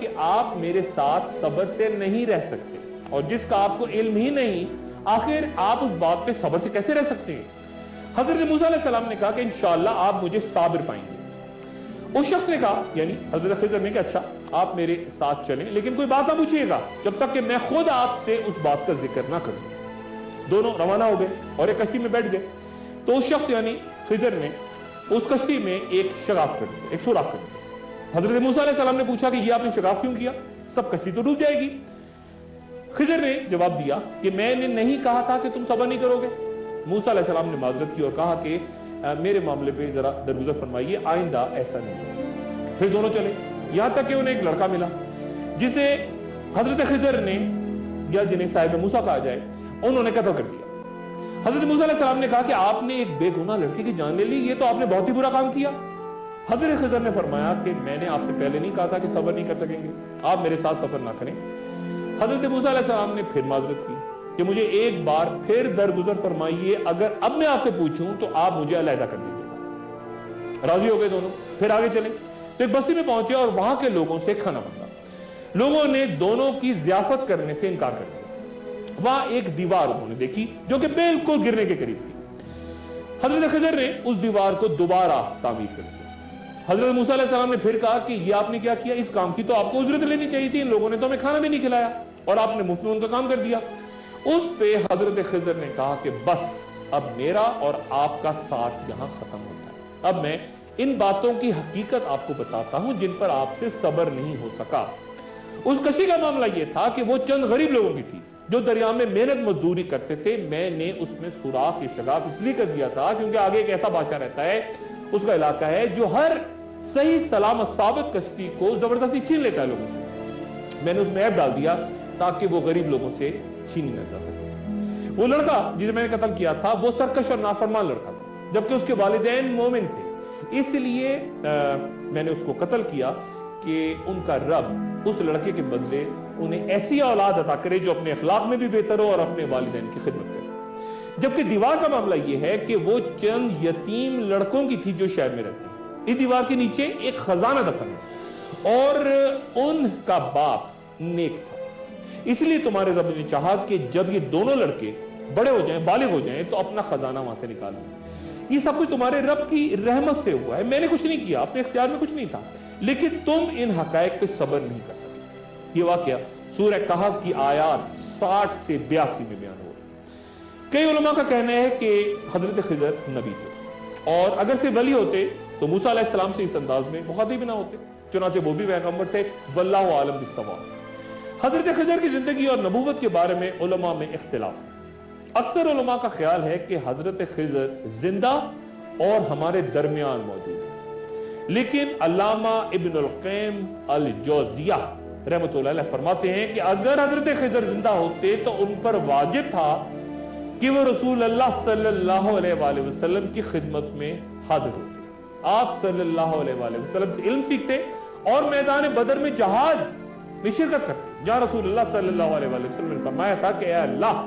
کہ آپ میرے ساتھ صبر سے نہیں رہ سکتے، اور جس کا آپ کو علم ہی نہیں آخر آپ اس بات پہ صبر سے کیسے رہ سکتے ہیں؟ حضرت موسیٰ علیہ السلام نے کہا کہ انشاءاللہ آپ مجھے صابر پائیں گے۔ اس شخص نے کہا، یعنی حضرت خضر نے، کہ اچھا آپ میرے ساتھ چلیں لیکن کوئی بات نہ پوچھیے گا جب تک کہ میں خود آپ سے اس بات کا ذکر نہ کروں۔ دونوں روانہ ہو گئے اور ایک کشتی میں بیٹھ گئے۔ تو اس شخص یعنی خضر نے اس کشتی میں ایک شگاف کر دیا، ایک سوراخ کر دیا۔ حضرت موسیٰ علیہ السلام نے پوچھا کہ یہ آپ نے شگاف کیوں کیا؟ سب کشتی تو ڈوب جائے گی۔ خضر نے جواب دیا کہ میں نے نہیں کہا تھا کہ تم صبر نہیں کرو گے۔ موسیٰ علیہ السلام نے معذرت کی اور کہا کہ میرے معاملے پہ ذرا درگزر فرمائیے، آئندہ ایسا نہیں۔ پھر دونوں چلے، یہاں تک کہ انہیں ایک لڑکا ملا جسے حضرت خضر نے، یا جنہیں صاحب موسیٰ کہا جائے، انہوں نے قتل کر دیا۔ حضرت موسیٰ علیہ السلام نے کہا کہ آپ نے ایک بے گناہ لڑکی کی جان لے لی، یہ تو آپ نے بہت ہی برا کام کیا۔ حضرت خضر نے فرمایا کہ میں نے آپ سے پہلے نہیں کہا تھا کہ صبر نہیں کر سکیں گے، آپ میرے ساتھ سفر نہ کریں۔ حضرت موسیٰ علیہ السلام نے پھر معذرت کی کہ مجھے ایک بار پھر درگزر فرمائیے، اگر اب میں آپ سے پوچھوں تو آپ مجھے علیحدہ کر دیجیے گا۔ راضی ہو گئے دونوں، پھر آگے چلے تو ایک بستی میں پہنچے اور وہاں کے لوگوں سے کھانا مانگا۔ لوگوں نے دونوں کی ضیافت کرنے سے انکار کر دیا۔ وہاں ایک دیوار انہوں نے دیکھی جو کہ بالکل گرنے کے قریب تھی۔ حضرت خضر نے اس دیوار کو دوبارہ تعمیر کر دیا۔ حضرت موسیٰ علیہ السلام نے پھر کہا کہ یہ آپ نے کیا کیا؟ اس کام کی تو آپ کو اجرت لینی چاہیے تھی، ان لوگوں نے تو ہمیں کھانا بھی نہیں کھلایا اور آپ نے مفت میں ان کا کام کر دیا۔ اس پہ حضرت خضر نے کہا کہ بس اب میرا اور آپ کا ساتھ یہاں ختم ہوتا ہے، اب میں ان باتوں کی حقیقت آپ کو بتاتا ہوں جن پر آپ سے صبر نہیں ہو سکا۔ اس کشتی کا معاملہ یہ تھا کہ وہ چند غریب لوگوں کی تھی جو دریا میں محنت مزدوری کرتے تھے۔ میں نے اس میں سوراخ یا شگاف اس لیے کر دیا تھا کیونکہ آگے ایک ایسا بادشاہ رہتا ہے، اس کا علاقہ ہے، جو ہر صحیح سلامت ثابت کشتی کو زبردستی چھین لیتا ہے لوگوں سے۔ میں نے اس میں عیب ڈال دیا تاکہ وہ غریب لوگوں سے چھینی نہ جا سکے۔ وہ لڑکا جسے میں نے قتل کیا تھا وہ سرکش اور نافرمان لڑکا تھا، جبکہ اس کے والدین مومن تھے، اس لیے میں نے اس کو قتل کیا کہ ان کا رب اس لڑکے کے بدلے انہیں ایسی اولاد عطا کرے جو اپنے اخلاق میں بھی بہتر ہو اور اپنے والدین کی خدمت کرے۔ جبکہ دیوار کا معاملہ یہ ہے کہ وہ چند یتیم لڑکوں کی تھی جو شہر میں رہتے ہیں۔ اس دیوار کے نیچے ایک خزانہ دفن ہے اور ان کا باپ نیک تھا، اس لیے تمہارے رب نے چاہا کہ جب یہ دونوں لڑکے بڑے ہو جائیں، بالغ ہو جائیں، تو اپنا خزانہ وہاں سے نکال لیں۔ یہ سب کچھ تمہارے رب کی رحمت سے ہوا ہے، میں نے کچھ نہیں کیا، اپنے اختیار میں کچھ نہیں تھا، لیکن تم ان حقائق پہ صبر نہیں کر سکے۔ یہ واقعہ سورہ کہف کی آیات 60 سے 82 میں بیان ہو رہا ہے۔ کئی علماء کا کہنا ہے کہ حضرت خضر نبی تھے، اور اگر سے ولی ہوتے تو موسیٰ علیہ السلام سے اس انداز میں مخاطب نہ ہوتے، چنانچہ وہ بھی پیغمبر تھے، واللہ عالم بالصواب۔ حضرت خضر کی زندگی اور نبوت کے بارے میں علماء میں اختلاف ہے۔ اکثر علماء کا خیال ہے کہ حضرت خضر زندہ اور ہمارے درمیان موجود ہے، لیکن علامہ ابن القیم الجوزیہ رحمۃ اللہ علیہ فرماتے ہیں کہ اگر حضرت خضر زندہ ہوتے تو ان پر واجب تھا کہ وہ رسول اللہ صلی اللہ علیہ وآلہ وسلم کی خدمت میں حاضر ہوتے، آپ صلی اللہ علیہ وآلہ وسلم سے علم سیکھتے اور میدان بدر میں جہاد میں شرکت کرتے، جہاں رسول اللہ صلی اللہ علیہ وآلہ وسلم نے فرمایا تھا کہ اے اللہ،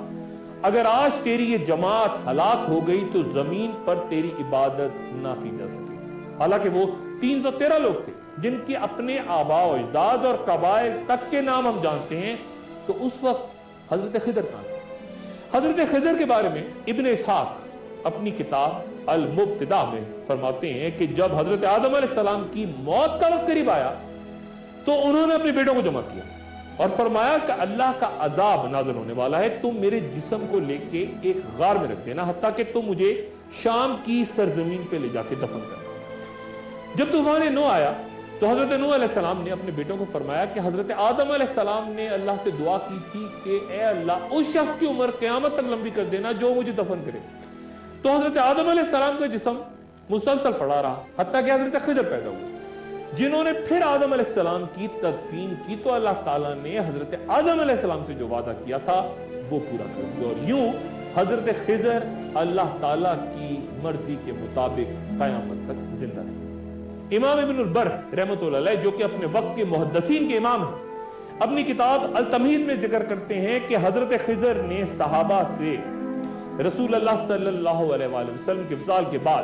اگر آج تیری یہ جماعت ہلاک ہو گئی تو زمین پر تیری عبادت نہ کی جا سکے۔ حالانکہ وہ 313 لوگ تھے جن کے اپنے آباء و اجداد اور قبائل تک کے نام ہم جانتے ہیں، تو اس وقت حضرت خضر کہاں تھے؟ حضرت خضر کے بارے میں ابن اسحاق اپنی کتاب المبتدا میں فرماتے ہیں کہ جب حضرت آدم علیہ السلام کی موت کا وقت قریب آیا تو انہوں نے اپنے بیٹوں کو جمع کیا اور فرمایا کہ اللہ کا عذاب نازل ہونے والا ہے، تم میرے جسم کو لے کے ایک غار میں رکھ دینا، حتیٰ کہ تم مجھے شام کی سرزمین پہ لے جا کے دفن کرنا۔ جب طوفان نوح آیا تو حضرت نوح علیہ السلام نے اپنے بیٹوں کو فرمایا کہ حضرت آدم علیہ السلام نے اللہ سے دعا کی تھی کہ اے اللہ اس شخص کی عمر قیامت تک لمبی کر دینا جو مجھے دفن کرے۔ تو حضرت آدم علیہ السلام کا جسم مسلسل پڑا رہا حتیٰ کہ حضرت خضر پیدا ہوئے، جنہوں نے پھر آدم علیہ السلام کی تدفین کی تو اللہ تعالیٰ نے حضرت آدم علیہ السلام سے جو وعدہ کیا تھا وہ پورا کر دیا، اور یوں حضرت خضر اللہ تعالیٰ کی مرضی کے مطابق قیامت تک زندہ رہے۔ امام ابن البر رحمۃ اللہ علیہ جو کہ اپنے وقت کے محدثین کے امام ہیں، اپنی کتاب التمہید میں ذکر کرتے ہیں کہ حضرت خضر نے صحابہ سے رسول اللہ صلی اللہ علیہ وآلہ وسلم کے وصال کے بعد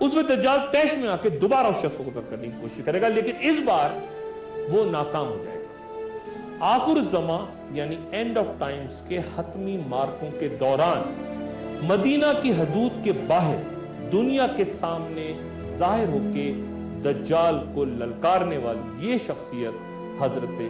اس میں دجال تیش میں آ کے دوبارہ اس شخص کو قتل کرنے کی کوشش کرے گا، لیکن اس بار وہ ناکام ہو جائے گا۔ آخر الزمان یعنی اینڈ آف ٹائمز کے حتمی مارکوں کے دوران مدینہ کی حدود کے باہر دنیا کے سامنے ظاہر ہو کے دجال کو للکارنے والی یہ شخصیت حضرت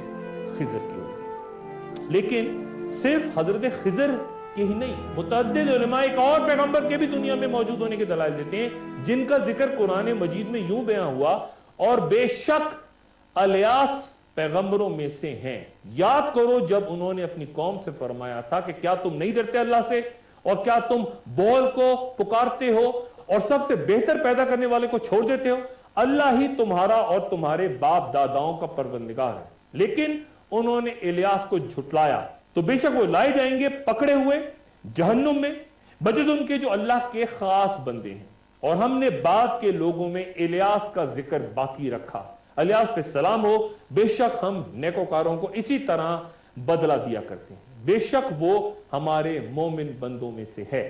خضر کی ہوگی۔ لیکن صرف حضرت خضر کے ہی نہیں، متعدد علماء ایک اور پیغمبر کے بھی دنیا میں موجود ہونے کے دلائل دیتے ہیں جن کا ذکر قرآن مجید میں یوں بیان ہوا، اور بے شک الیاس پیغمبروں میں سے ہیں۔ یاد کرو جب انہوں نے اپنی قوم سے فرمایا تھا کہ کیا تم نہیں ڈرتے اللہ سے، اور کیا تم بول کو پکارتے ہو اور سب سے بہتر پیدا کرنے والے کو چھوڑ دیتے ہو؟ اللہ ہی تمہارا اور تمہارے باپ داداؤں کا پروردگار ہے۔ لیکن انہوں نے الیاس کو جھٹلایا تو بے شک وہ لائے جائیں گے پکڑے ہوئے جہنم میں، بجز ان کے جو اللہ کے خاص بندے ہیں۔ اور ہم نے بعد کے لوگوں میں الیاس کا ذکر باقی رکھا، الیاس پہ سلام ہو، بے شک ہم نیکوکاروں کو اسی طرح بدلہ دیا کرتے ہیں، بے شک وہ ہمارے مومن بندوں میں سے ہے۔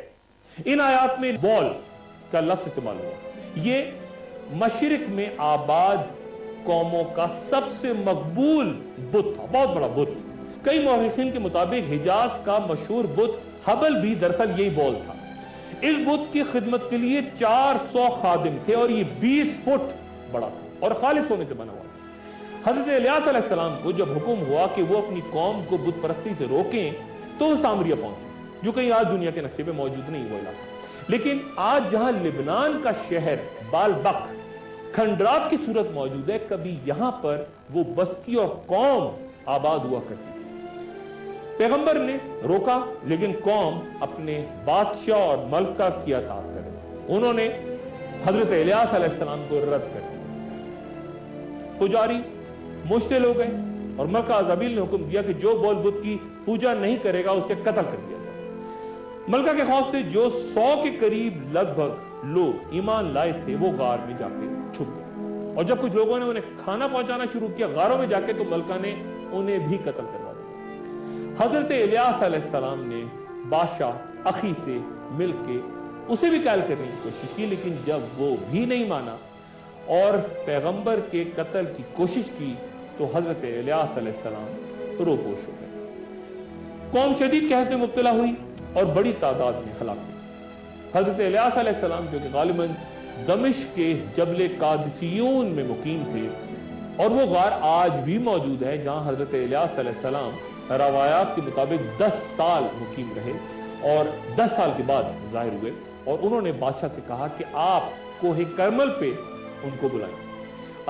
ان آیات میں بول کا لفظ استعمال ہوا، یہ مشرق میں آباد قوموں کا سب سے مقبول بت تھا، بہت بڑا بت۔ کئی مورخین کے مطابق حجاز کا مشہور بت حبل بھی دراصل یہی بول تھا۔ اس بت کی خدمت کے لیے 400 خادم تھے اور یہ 20 فٹ بڑا تھا اور خالص ہونے سے بنا ہوا تھا۔ حضرت الیاس علیہ السلام کو جب حکم ہوا کہ وہ اپنی قوم کو بت پرستی سے روکیں تو وہ سامریہ پہنچے، جو کہیں آج دنیا کے نقشے پہ موجود نہیں وہ علاقہ۔ لیکن آج جہاں لبنان کا شہر بالبک کھنڈرات کی صورت موجود ہے، کبھی یہاں پر وہ بستی اور قوم آباد ہوا کرتی۔ پیغمبر نے روکا لیکن قوم اپنے بادشاہ اور ملکہ کی اطاعت کرے، انہوں نے حضرت الیاس علیہ السلام کو رد کر دیا۔ پجاری مشتل ہو گئے اور ملکہ عزابیل نے حکم دیا کہ جو بول بت کی پوجا نہیں کرے گا اسے قتل کر دیا جائے۔ ملکہ کے خوف سے جو 100 کے قریب لگ بھگ لوگ ایمان لائے تھے وہ غار میں جا کے چھپ گئے، اور جب کچھ لوگوں نے انہیں کھانا پہنچانا شروع کیا غاروں میں جا کے، تو ملکہ نے انہیں بھی قتل کروا دیا۔ حضرت الیاس علیہ السلام نے بادشاہ اخی سے مل کے اسے بھی قتل کرنے کی کوشش کی، لیکن جب وہ بھی نہیں مانا اور پیغمبر کے قتل کی کوشش کی تو حضرت الیاس علیہ السلام روپوش ہو گئے۔ قوم شدید قحط میں مبتلا ہوئی اور بڑی تعداد میں ہلاک ہوئی۔ حضرت الیاس علیہ السلام جو کہ غالباً دمشق کے جبل قادسیون میں مقیم تھے، اور وہ غار آج بھی موجود ہے جہاں حضرت الیاس علیہ السلام روایات کے مطابق 10 سال مقیم رہے اور 10 سال کے بعد ظاہر ہوئے، اور انہوں نے بادشاہ سے کہا کہ آپ کوہ کرمل پہ ان کو بلائیں،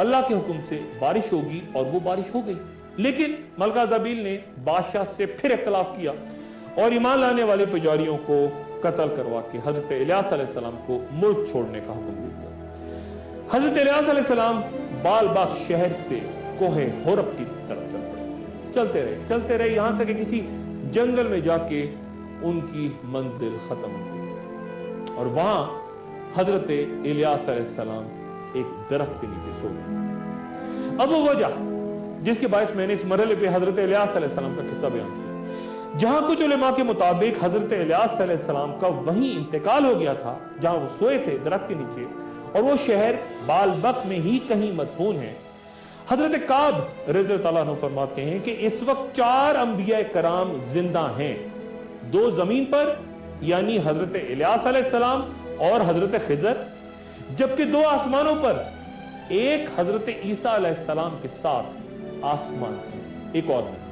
اللہ کے حکم سے بارش ہوگی، اور وہ بارش ہو گئی۔ لیکن ملکہ عزابیل نے بادشاہ سے پھر اختلاف کیا اور ایمان لانے والے پجاریوں کو قتل کروا کے حضرت الیاس علیہ السلام کو ملک چھوڑنے کا حکم دے دیا۔ حضرت الیاس علیہ السلام بالبک شہر سے کوہ حرب کی طرف چلتے رہے یہاں تک کہ کسی جنگل میں جا کے ان کی منزل ختم ہو گئی، اور وہاں حضرت الیاس علیہ السلام ایک درخت کے نیچے سو گئے۔ اب وہ وجہ جس کے باعث میں نے اس مرحلے پہ حضرت الیاس علیہ السلام کا قصہ بیان کیا، جہاں کچھ علماء کے مطابق حضرت الیاس علیہ السلام کا وہیں انتقال ہو گیا تھا جہاں وہ سوئے تھے درخت کے نیچے، اور وہ شہر بالبک میں ہی کہیں مدفون ہے۔ حضرت کعب رضی اللہ عنہ فرماتے ہیں کہ اس وقت 4 انبیاء کرام زندہ ہیں، 2 زمین پر یعنی حضرت الیاس علیہ السلام اور حضرت خضر، جبکہ 2 آسمانوں پر، ایک حضرت عیسیٰ علیہ السلام کے ساتھ آسمان ہے، ایک اور نہیں۔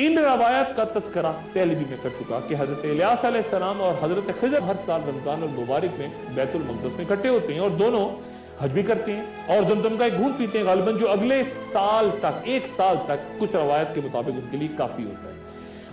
ان روایات کا تذکرہ پہلے بھی میں کر چکا کہ حضرت الیاس علیہ السلام اور حضرت خضر ہر سال رمضان المبارک میں بیت المقدس میں اکٹھے ہوتے ہیں اور دونوں حج بھی کرتے ہیں اور زمزم کا ایک گھونٹ پیتے ہیں، غالباً جو اگلے سال تک 1 سال تک کچھ روایت کے مطابق ان کے لیے کافی ہوتا ہے۔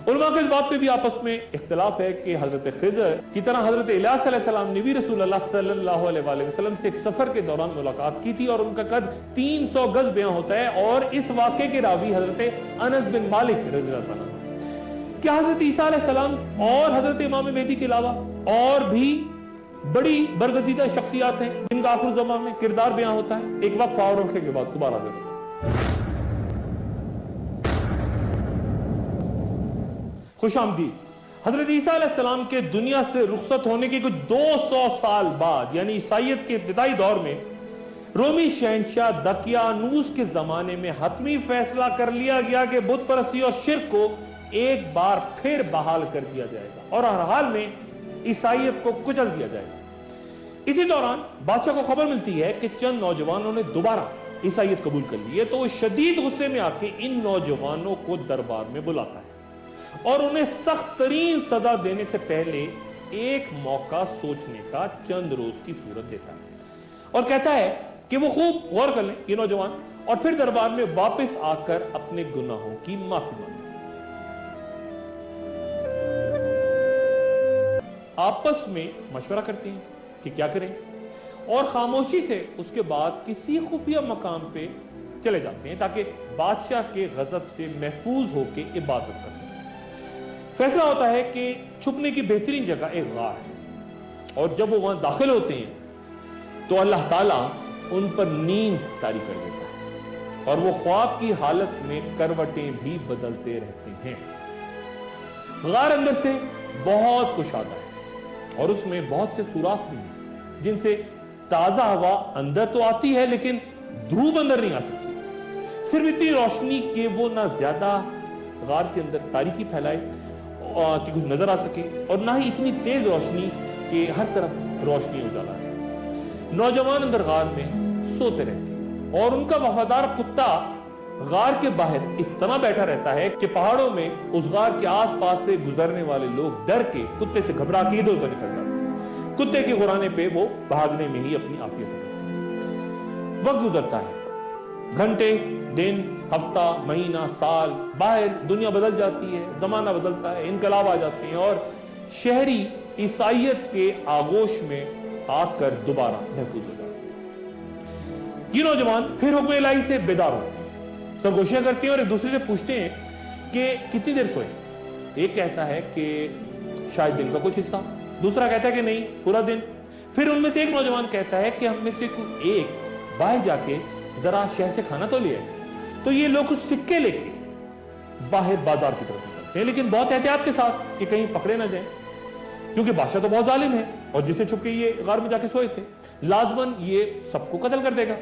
علماء کے اس بات پہ بھی آپس میں اختلاف ہے کہ حضرت خضر کی طرح حضرت الیاس علیہ السلام نے بھی رسول اللہ صلی اللہ علیہ وآلہ وسلم سے ایک سفر کے دوران ملاقات کی تھی، اور ان کا قد 300 گز بیان ہوتا ہے، اور اس واقعے کے راوی حضرت انس بن مالک رضی اللہ عنہ۔ کیا حضرت عیسیٰ علیہ السلام اور حضرت امام مہدی کے علاوہ اور بھی بڑی برگزیدہ شخصیات ہیں جن کا آخر الزمان میں کردار بیان ہوتا ہے؟ ایک وقت اور رکھنے کے بعد دوبارہ حاضر ہوتا ہے۔ خوش آمدید۔ حضرت عیسیٰ علیہ السلام کے دنیا سے رخصت ہونے کے کچھ 200 سال بعد یعنی عیسائیت کے ابتدائی دور میں رومی شہنشاہ دقیانوس کے زمانے میں حتمی فیصلہ کر لیا گیا کہ بت پرستی اور شرک کو ایک بار پھر بحال کر دیا جائے گا اور ہر حال میں عیسائیت کو کچل دیا جائے گا۔ اسی دوران بادشاہ کو خبر ملتی ہے کہ چند نوجوانوں نے دوبارہ عیسائیت قبول کر لی ہے، تو وہ شدید غصے میں آ کے ان نوجوانوں کو دربار میں بلاتا ہے اور انہیں سخت ترین سزا دینے سے پہلے ایک موقع سوچنے کا چند روز کی صورت دیتا ہے اور کہتا ہے کہ وہ خوب غور کر لیں یہ نوجوان اور پھر دربار میں واپس آ کر اپنے گناہوں کی معافی مانگیں۔ آپس میں مشورہ کرتے ہیں کہ کیا کریں اور خاموشی سے اس کے بعد کسی خفیہ مقام پہ چلے جاتے ہیں تاکہ بادشاہ کے غضب سے محفوظ ہو کے عبادت کر سکیں۔ فیصلہ ہوتا ہے کہ چھپنے کی بہترین جگہ ایک غار ہے اور جب وہ وہاں داخل ہوتے ہیں تو اللہ تعالیٰ ان پر نیند طاری کر دیتا ہے اور وہ خواب کی حالت میں کروٹیں بھی بدلتے رہتے ہیں۔ غار اندر سے بہت کشادہ ہے اور اس میں بہت سے سوراخ بھی ہیں جن سے تازہ ہوا اندر تو آتی ہے لیکن دھوپ اندر نہیں آ سکتی، صرف اتنی روشنی کہ وہ نہ زیادہ غار کے اندر تاریکی پھیلائے کہ کچھ نظر آ سکے اور نہ ہی اتنی تیز روشنی کہ ہر طرف روشنی اجالا ہے۔ نوجوان اندر غار میں سوتے رہتے ہیں اور ان کا وفادار کتا غار کے باہر اس طرح بیٹھا رہتا ہے کہ پہاڑوں میں اس غار کے آس پاس سے گزرنے والے لوگ ڈر کے کتے سے گھبرا کے ادھر ادھر نکل جاتے ہیں۔ کتے کے گھرانے پہ وہ بھاگنے میں ہی اپنی عافیت سمجھتے ہیں۔ وقت گزرتا ہے، گھنٹے، دن، ہفتہ، مہینہ، سال، باہر دنیا بدل جاتی ہے، زمانہ بدلتا ہے، انقلاب آ جاتے ہیں اور شہری عیسائیت کے آغوش میں آ کر دوبارہ محفوظ ہو جاتے ہیں۔ یہ نوجوان پھر حکم الہی سے بیدار ہوتے ہیں، سرگوشیاں کرتے ہیں اور ایک دوسرے سے پوچھتے ہیں کہ کتنی دیر سوئے۔ ایک کہتا ہے کہ شاید دن کا کچھ حصہ، دوسرا کہتا ہے کہ نہیں پورا دن۔ پھر ان میں سے ایک نوجوان کہتا ہے کہ ہم میں سے کوئی ایک باہر جا کے ذرا شہر سے کھانا تو لیا ہے۔ تو یہ لوگ کچھ سکے لے کے باہر بازار کی طرف نکلتے ہیں لیکن بہت احتیاط کے ساتھ کہ کہیں پکڑے نہ جائیں، کیونکہ بادشاہ تو بہت ظالم ہے اور جسے چھپ کے یہ غار میں جا کے سوئے تھے لازماً یہ سب کو قتل کر دے گا۔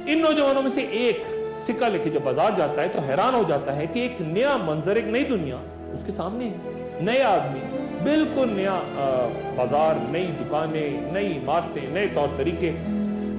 ان نوجوانوں میں سے ایک سکہ لے کے جب بازار جاتا ہے تو حیران ہو جاتا ہے کہ ایک نیا منظر، ایک نئی دنیا اس کے سامنے ہے، نئے آدمی، بالکل نیا بازار، نئی دکانیں، نئی عمارتیں، نئے طور طریقے۔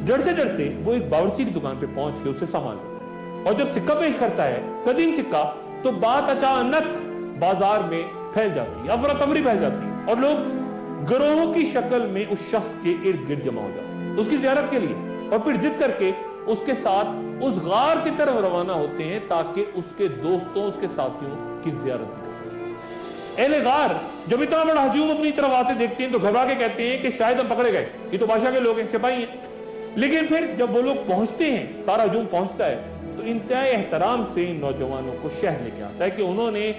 ڈرتے ڈرتے وہ ایک باورچی کی دکان پہ پہنچ کے اسے سامان لیتا ہے اور جب سکہ پیش کرتا ہے، قدیم سکہ، تو بات اچانک بازار میں پھیل جاتی ہے، افراتفری پھیل جاتی ہے اور لوگ گروہوں کی شکل میں اس شخص کے ارد گرد جمع ہو جاتے ہیں اس کی زیارت کے لیے اور پھر ضد کر کے اس کے ساتھ اس غار کی طرف روانہ ہوتے ہیں تاکہ اس کے دوستوں، اس کے ساتھیوں کی زیارت بھی کر سکیں۔ اہل غار جب اتنا بڑا ہجوم اپنی طرف آتے دیکھتے ہیں تو گھبرا کے کہتے ہیں کہ شاید ہم پکڑے گئے، یہ تو بادشاہ کے لوگ ہیں، سپاہی ہیں۔ لیکن پھر جب وہ لوگ پہنچتے ہیں، سارا ہجوم پہنچتا ہے تو انتہائی احترام سے ان نوجوانوں کو شہر لے کے آتا ہے کہ انہوں نے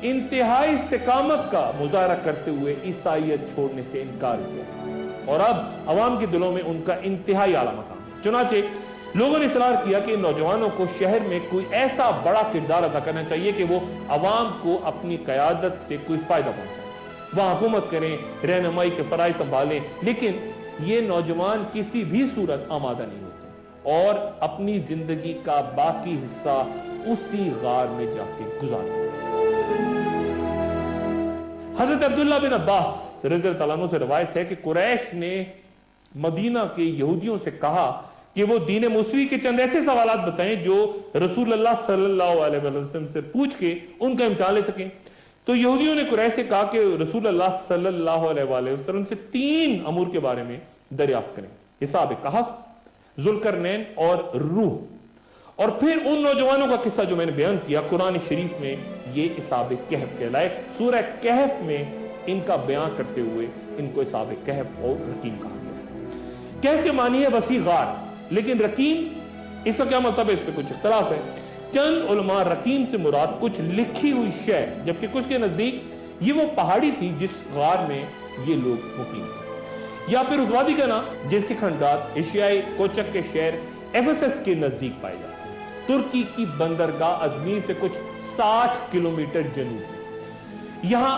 انتہائی استقامت کا مظاہرہ کرتے ہوئے عیسائیت چھوڑنے سے انکار کیا اور اب عوام کے دلوں میں ان کا انتہائی اعلیٰ مقام ہے۔ چنانچہ لوگوں نے اصرار کیا کہ ان نوجوانوں کو شہر میں کوئی ایسا بڑا کردار ادا کرنا چاہیے کہ وہ عوام کو اپنی قیادت سے کوئی فائدہ پہنچائے، وہ حکومت کریں، رہنمائی کے فرائض سنبھالیں، لیکن یہ نوجوان کسی بھی صورت آمادہ نہیں ہوتے اور اپنی زندگی کا باقی حصہ اسی غار میں جا کے گزارتے۔ حضرت عبداللہ بن عباس رضی اللہ عنہ سے روایت ہے کہ قریش نے مدینہ کے یہودیوں سے کہا کہ وہ دین موسوی کے چند ایسے سوالات بتائیں جو رسول اللہ صلی اللہ علیہ وسلم سے پوچھ کے ان کا امتحان لے سکیں۔ تو یہودیوں نے قریش سے کہا کہ رسول اللہ صلی اللہ علیہ وسلم سے 3 امور کے بارے میں دریافت کریں، حساب کہف، ذوالقرنین اور روح۔ اور پھر ان نوجوانوں کا قصہ جو میں نے بیان کیا قرآن شریف میں یہ حساب کہف کہلائے۔ سورہ کہف میں ان کا بیان کرتے ہوئے ان کو حساب کہف اور رقیم کہا گیا۔ کہف کے معنی ہے وسیع غار، لیکن رقیم اس کا کیا مطلب ہے، اس پہ کچھ اختلاف ہے۔ چند علماء رقیم سے مراد کچھ لکھی ہوئی شے، جبکہ کچھ کے نزدیک یہ وہ پہاڑی تھی جس غار میں یہ لوگ مقیم تھے، یا پھر اس وادی کا نام جس کے کھنڈرات ایشیائی کوچک کے شہر ایفیسس کے نزدیک پائے جاتے ہیں، ترکی کی بندرگاہ ازمیر سے کچھ 60 کلومیٹر جنوب میں۔ یہاں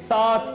7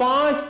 5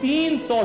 300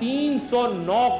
309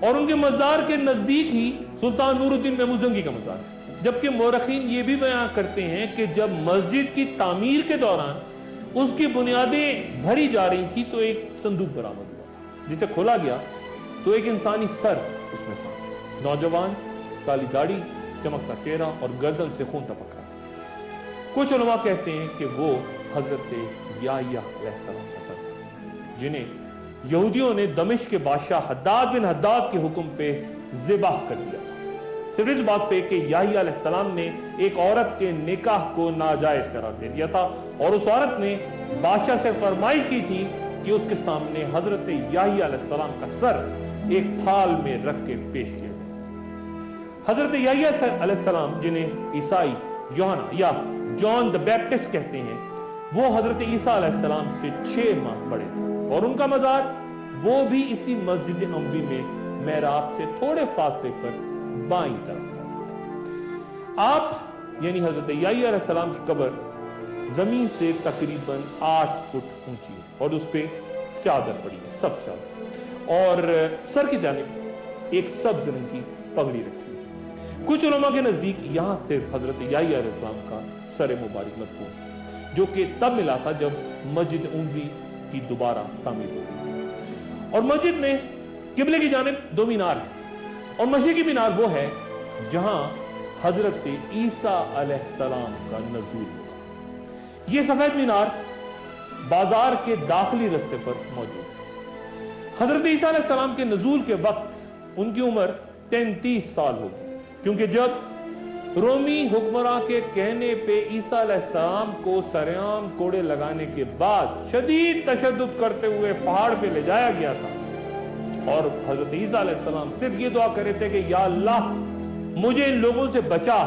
اور ان کے مزار کے نزدیک ہی سلطان نور الدین محمود کا مزار ہے، جبکہ مورخین یہ بھی بیان کرتے ہیں کہ جب مسجد کی تعمیر کے دوران اس کی بنیادیں بھری جا رہی تھی تو ایک صندوق برآمد ہوا، جسے کھولا گیا تو ایک انسانی سر اس میں تھا، نوجوان، کالی داڑھی، چمکتا چہرہ اور گردن سے خون ٹپک رہا تھا۔ کچھ علماء کہتے ہیں کہ وہ حضرت یحییٰ علیہ السلام کا سر تھا، جنہیں یہودیوں نے دمشق کے بادشاہ حداد بن حداد کے حکم پہ ذبح کر دیا تھا، صرف اس بات پہ کہ یحییٰ علیہ السلام نے ایک عورت کے نکاح کو ناجائز قرار دے دیا تھا، اور اس عورت نے بادشاہ سے فرمائش کی تھی کہ اس کے سامنے حضرت یحییٰ علیہ السلام کا سر ایک تھال میں رکھ کے پیش کیا جائے۔ حضرت یحییٰ علیہ السلام، جنہیں عیسائی یوحنا یا جان دی بیپٹسٹ کہتے ہیں، وہ حضرت عیسیٰ علیہ السلام سے 6 ماہ بڑے تھے، اور ان کا مزار وہ بھی اسی مسجد نبوی میں محراب سے تھوڑے فاصلے پر بائیں طرف۔ آپ یعنی حضرت یحییٰ علیہ السلام کی قبر زمین سے تقریباً 8 فٹ اونچی ہے، اور اس پہ چادر پڑی ہے، سب چادر، اور سر کی جانب ایک سبز رنگ کی پگڑی رکھی ہے۔ کچھ علماء کے نزدیک یہاں صرف حضرت یحییٰ علیہ السلام کا سر مبارک مدفون ہے، جو کہ تب ملا تھا جب مسجد نبوی کی دوبارہ تعمیر ہوئی، اور مسجد میں قبلے کی جانب 2 مینار ہیں، اور مشرقی مینار وہ ہے جہاں حضرت عیسیٰ علیہ السلام کا نزول ہوا۔ یہ سفید مینار بازار کے داخلی رستے پر موجود ہے۔ حضرت عیسیٰ علیہ السلام کے نزول کے وقت ان کی عمر 33 سال ہوگی، کیونکہ جب رومی حکمراں کے کہنے پہ عیسیٰ علیہ السلام کو سرعام کوڑے لگانے کے بعد شدید تشدد کرتے ہوئے پہاڑ پہ لے جایا گیا تھا، اور حضرت عیسیٰ علیہ السلام صرف یہ دعا کرے تھے کہ یا اللہ مجھے ان لوگوں سے بچا،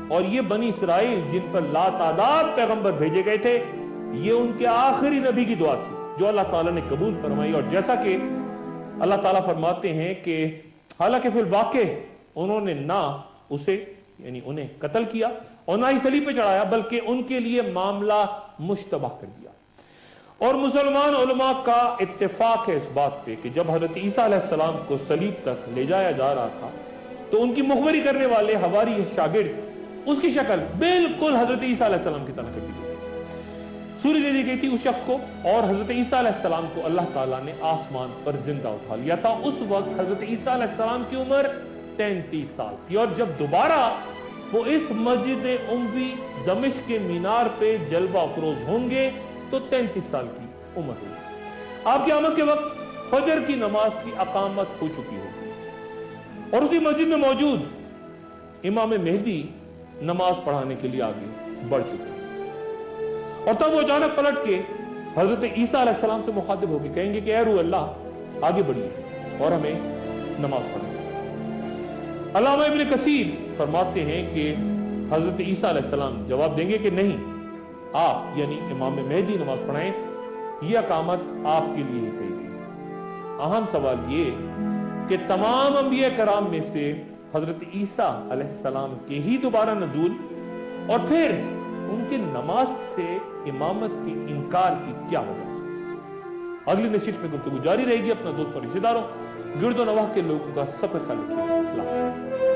اور یہ بنی اسرائیل جن پر لاتعداد پیغمبر بھیجے گئے تھے، یہ ان کے آخری نبی کی دعا تھی جو اللہ تعالیٰ نے قبول فرمائی۔ اور جیسا کہ اللہ تعالیٰ فرماتے ہیں کہ حالانکہ فی الواقع انہوں نے نہ اسے یعنی انہیں قتل کیا اور نہ ہی صلیب پہ چڑھایا، بلکہ ان کے لیے معاملہ مشتبہ کر دیا۔ اور مسلمان علماء کا اتفاق ہے اس بات پہ کہ جب حضرت عیسیٰ علیہ السلام کو صلیب تک لے جایا جا رہا تھا تو ان کی مخبری کرنے والے حواری شاگرد اس کی شکل بالکل حضرت عیسیٰ علیہ السلام کی طرح کر دی گئی، سوری دے دی گئی تھی اس شخص کو، اور حضرت عیسیٰ علیہ السلام کو اللہ تعالیٰ نے آسمان پر زندہ اٹھا لیا تھا۔ اس وقت حضرت عیسیٰ علیہ السلام کی عمر 33 سال تھی، اور جب دوبارہ وہ اس مسجد نبوی دمشق کے مینار پہ جلوہ افروز ہوں گے تو 33 سال کی عمر ہوگی۔ آپ کی آمد کے وقت فجر کی نماز کی اقامت ہو چکی ہوگی، اور اسی مسجد میں موجود امام مہدی نماز پڑھانے کے لیے آگے بڑھ چکے ہیں، اور تب وہ اچانک پلٹ کے حضرت عیسیٰ علیہ السلام سے مخاطب ہو کے کہیں گے کہ اے روح اللہ آگے بڑھیے اور ہمیں نماز پڑھائیں۔ علامہ ابن کثیر فرماتے ہیں کہ حضرت عیسیٰ علیہ السلام جواب دیں گے کہ نہیں، آپ یعنی امام مہدی نماز پڑھائیں، یہ اقامت آپ کے لیے ہی کہی گئی۔ اہم سوال یہ کہ تمام انبیاء کرام میں سے حضرت عیسیٰ علیہ السلام کے ہی دوبارہ نزول اور پھر ان کے نماز سے امامت کے انکار کی کیا وجہ سے؟ اگلی نشست میں گفتگو جاری رہے گی۔ اپنا دوست اور رشتہ داروں، گرد و نواح کے لوگوں کا سفر خیال رکھیے۔